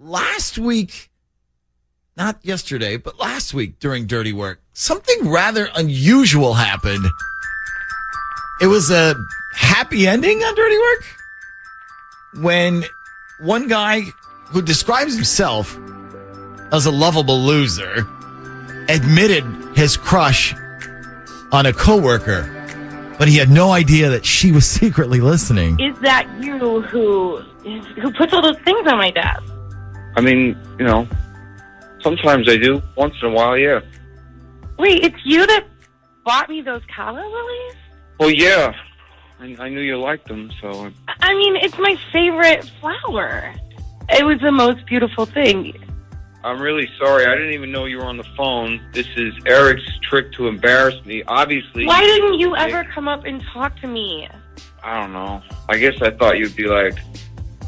last week, not yesterday, but last week during Dirty Work, something rather unusual happened. It was a happy ending on Dirty Work when one guy who describes himself as a lovable loser admitted his crush on a coworker, but he had no idea that she was secretly listening. Is that you who puts all those things on my desk? I mean, sometimes I do. Once in a while, yeah. Wait, it's you that bought me those calla lilies? Well, yeah. I knew you liked them, so... I mean, it's my favorite flower. It was the most beautiful thing. I'm really sorry. I didn't even know you were on the phone. This is Eric's trick to embarrass me. Obviously... Why didn't you ever come up and talk to me? I don't know. I guess I thought you'd be like,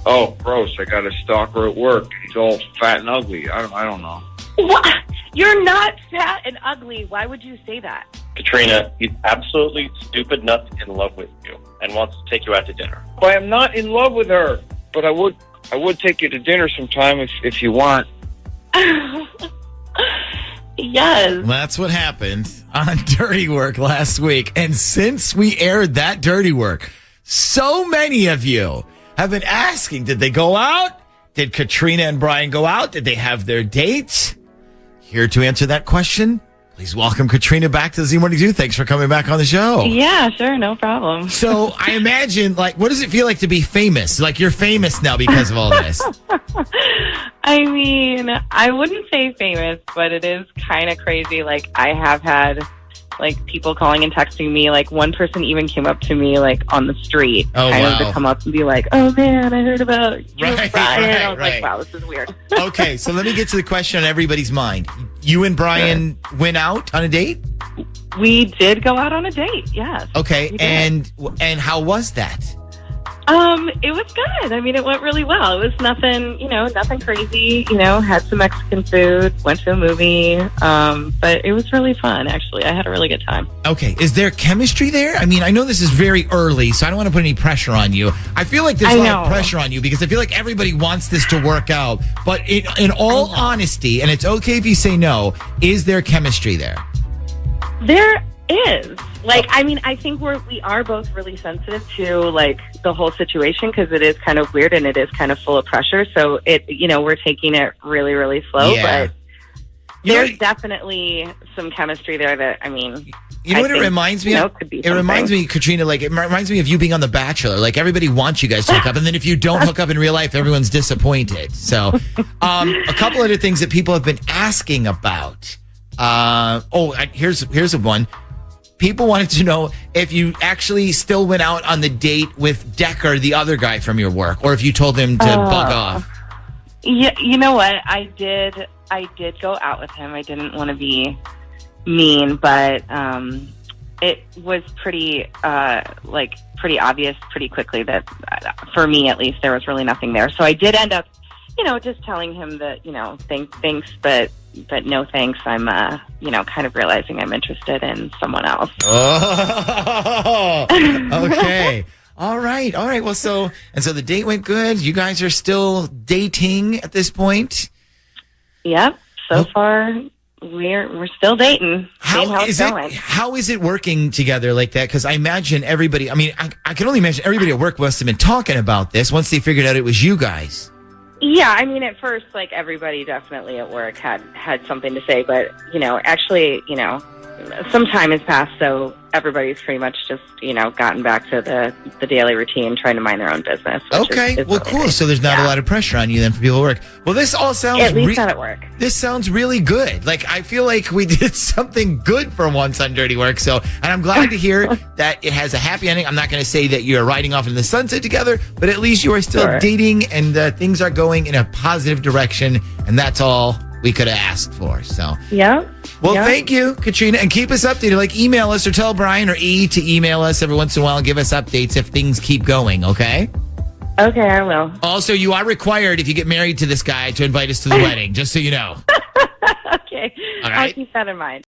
oh, gross, I got a stalker at work. He's all fat and ugly. I don't know. What? You're not fat and ugly. Why would you say that? Katrina, he's absolutely stupid nuts in love with you and wants to take you out to dinner. But I'm not in love with her. But I would take you to dinner sometime if you want. Yes. That's what happened on Dirty Work last week. And since we aired that Dirty Work, so many of you have been asking, did they go out? Did Katrina and Brian go out? Did they have their dates? Here to answer that question, please welcome Katrina back to the Z Morning Zoo. Thanks for coming back on the show. Yeah, sure, no problem. So I imagine, what does it feel like to be famous? Like you're famous now because of all this. I mean, I wouldn't say famous, but it is kind of crazy. Like, I have had, people calling and texting me. One person even came up to me, on the street. To come up and be like, oh, man, I heard about you and Brian. I was like, wow, this is weird. Okay, so let me get to the question on everybody's mind. You and Brian went out on a date? We did go out on a date, yes. Okay, and how was that? It was good. I mean, it went really well. It was nothing crazy. Had some Mexican food, went to a movie. But it was really fun, actually. I had a really good time. Okay. Is there chemistry there? I mean, I know this is very early, so I don't want to put any pressure on you. I feel like there's a lot of pressure on you because I feel like everybody wants this to work out. But in all honesty, and it's okay if you say no, is there chemistry there? There is. I mean, I think we are both really sensitive to, the whole situation because it is kind of weird and it is kind of full of pressure. So, we're taking it really, really slow. Yeah. But there's definitely some chemistry there that, I mean... You know what it reminds me of? Could be it reminds me, Katrina, it reminds me of you being on The Bachelor. Everybody wants you guys to hook up, and then if you don't hook up in real life, everyone's disappointed. So, a couple other things that people have been asking about. Here's a one. People wanted to know if you actually still went out on the date with Decker, the other guy from your work, or if you told him to bug off. Yeah, you know what? I did go out with him. I didn't want to be mean, but it was pretty obvious pretty quickly that for me at least there was really nothing there. So I did end up, just telling him that, thanks, but no thanks. I'm, kind of realizing I'm interested in someone else. Oh, okay. All right. Well, so the date went good. You guys are still dating at this point? Yep. So far, we're still dating. How is it working together like that? Because I imagine everybody, I can only imagine everybody at work must have been talking about this once they figured out it was you guys. Yeah, I mean, at first, everybody definitely at work had something to say, but, actually, some time has passed, so everybody's pretty much just, gotten back to the daily routine, trying to mind their own business. Okay, is well, really cool. nice. So there's not a lot of pressure on you then for people at work. Well, this all sounds... At least not at work. This sounds really good. I feel like we did something good for once on Dirty Work, and I'm glad to hear that it has a happy ending. I'm not going to say that you're riding off into the sunset together, but at least you are still dating, and things are going in a positive direction, and that's all we could have asked for. So, yeah. Well, thank you, Katrina, and keep us updated. Email us or tell Brian or E to email us every once in a while and give us updates if things keep going, okay? Okay, I will. Also, you are required, if you get married to this guy, to invite us to the wedding, just so you know. Okay. All right. I'll keep that in mind.